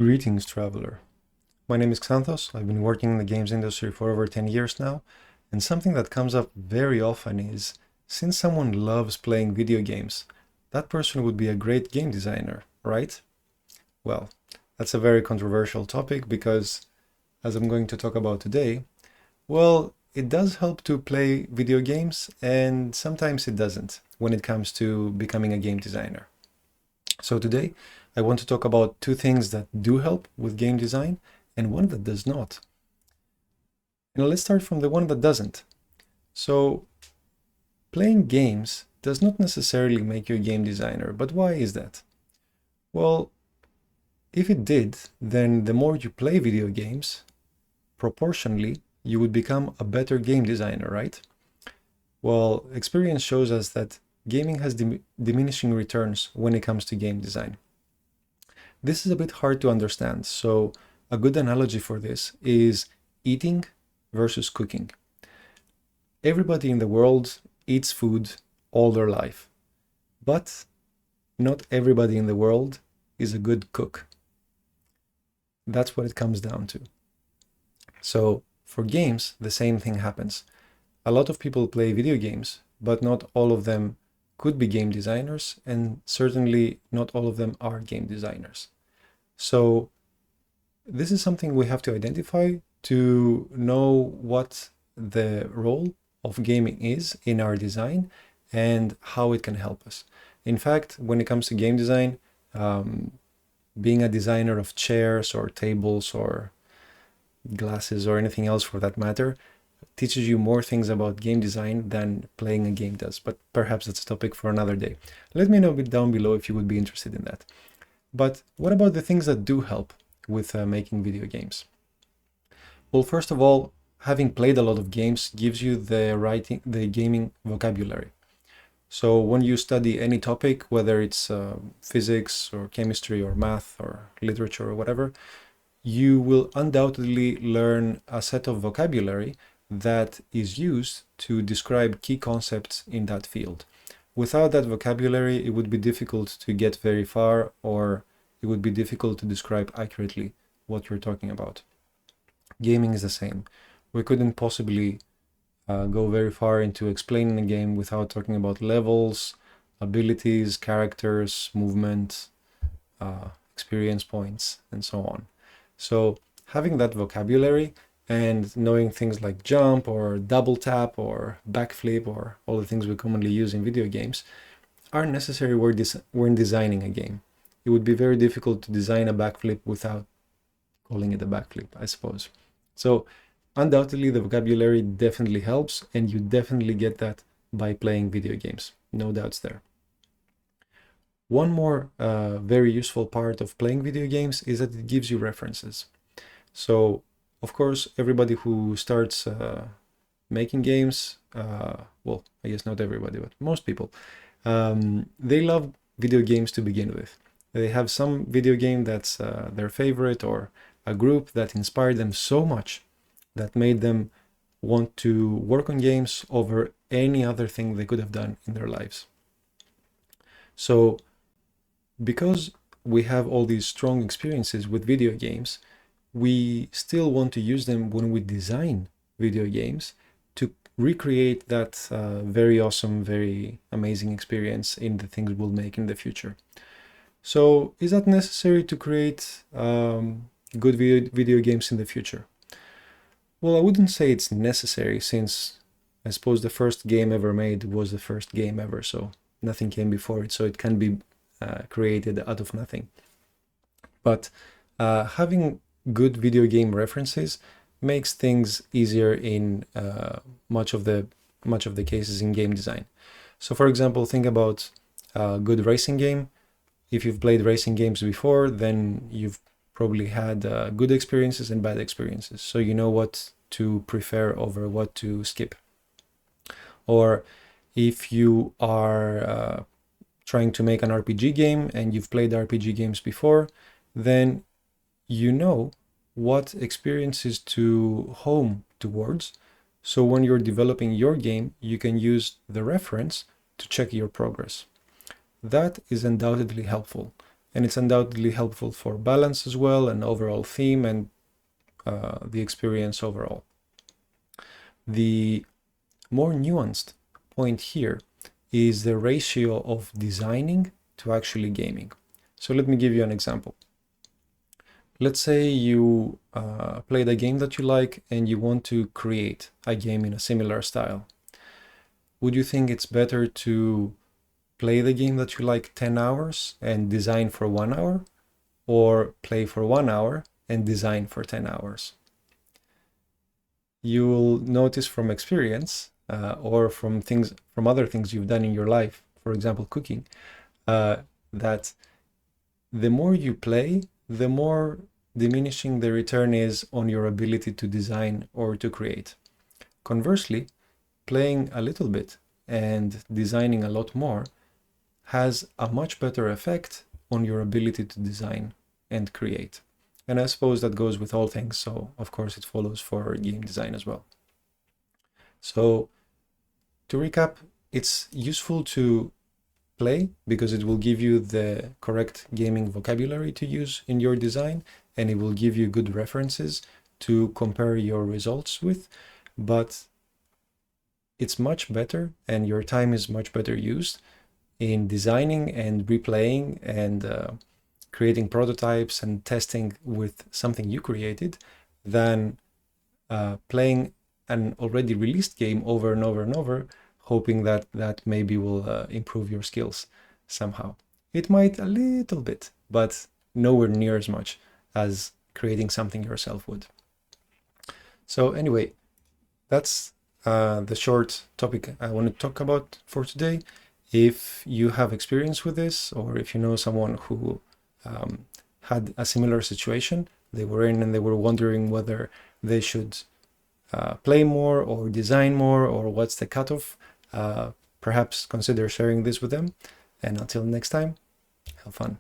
Greetings, traveler. My name is Xanthos. I've been working in the games industry for over 10 years now, and something that comes up very often is, since someone loves playing video games, that person would be a great game designer, right? Well, that's a very controversial topic because, as I'm going to talk about today, well, it does help to play video games, and sometimes it doesn't when it comes to becoming a game designer. So today, I want to talk about two things that do help with game design and one that does not. And let's start from the one that doesn't. So playing games does not necessarily make you a game designer, but why is that? Well, if it did, then the more you play video games, proportionally, you would become a better game designer, right? Well, experience shows us that gaming has diminishing returns when it comes to game design. This is a bit hard to understand, so a good analogy for this is eating versus cooking. Everybody in the world eats food all their life, but not everybody in the world is a good cook. That's what it comes down to. So for games, the same thing happens. A lot of people play video games, but not all of them could be game designers, and certainly not all of them are game designers. So this is something we have to identify to know what the role of gaming is in our design and how it can help us. In fact, when it comes to game design, being a designer of chairs or tables or glasses or anything else for that matter teaches you more things about game design than playing a game does, but perhaps that's a topic for another day. Let me know down below if you would be interested in that. But what about the things that do help with making video games? Well, first of all, having played a lot of games gives you the gaming vocabulary. So when you study any topic, whether it's physics or chemistry or math or literature or whatever, you will undoubtedly learn a set of vocabulary that is used to describe key concepts in that field. Without that vocabulary, it would be difficult to get very far, or it would be difficult to describe accurately what you're talking about. Gaming is the same. We couldn't possibly go very far into explaining a game without talking about levels, abilities, characters, movement, experience points, and so on. So having that vocabulary and knowing things like jump or double tap or backflip or all the things we commonly use in video games are necessary when designing a game. It would be very difficult to design a backflip without calling it a backflip, I suppose. So undoubtedly the vocabulary definitely helps, and you definitely get that by playing video games. No doubts there. One more very useful part of playing video games is that it gives you references. So of course, everybody who starts making games, well, I guess not everybody, but most people, they love video games to begin with. They have some video game that's their favorite, or a group that inspired them so much that made them want to work on games over any other thing they could have done in their lives. So because we have all these strong experiences with video games, we still want to use them when we design video games to recreate that very awesome, very amazing experience in the things we'll make in the future. So is that necessary to create good video games in the future? Well, I wouldn't say it's necessary, since I suppose the first game ever made was the first game ever, so nothing came before it, so it can be created out of nothing. But having good video game references makes things easier in much of the cases in game design. So for example, think about a good racing game. If you've played racing games before, then you've probably had good experiences and bad experiences, so you know what to prefer over what to skip. Or if you are trying to make an RPG game and you've played RPG games before, then you know what experiences to home towards. So when you're developing your game, you can use the reference to check your progress. That is undoubtedly helpful. and it's undoubtedly helpful for balance as well, and overall theme, and the experience overall. The more nuanced point here is the ratio of designing to actually gaming. So let me give you an example. Let's say you played a game that you like and you want to create a game in a similar style. Would you think it's better to play the game that you like 10 hours and design for 1 hour, or play for 1 hour and design for 10 hours? You'll notice from experience or from other things you've done in your life, for example, cooking, that the more you play, the more diminishing the return is on your ability to design or to create. Conversely, playing a little bit and designing a lot more has a much better effect on your ability to design and create. And I suppose that goes with all things, so of course it follows for game design as well. So to recap, it's useful to play because it will give you the correct gaming vocabulary to use in your design, and it will give you good references to compare your results with. But it's much better, and your time is much better used in designing and replaying and creating prototypes and testing with something you created than playing an already released game over and over and over, hoping that that maybe will improve your skills somehow. It might a little bit, but nowhere near as much as creating something yourself would. So anyway, that's the short topic I want to talk about for today. If you have experience with this, or if you know someone who had a similar situation they were in and they were wondering whether they should play more or design more, or what's the cutoff, perhaps consider sharing this with them. And until next time, have fun.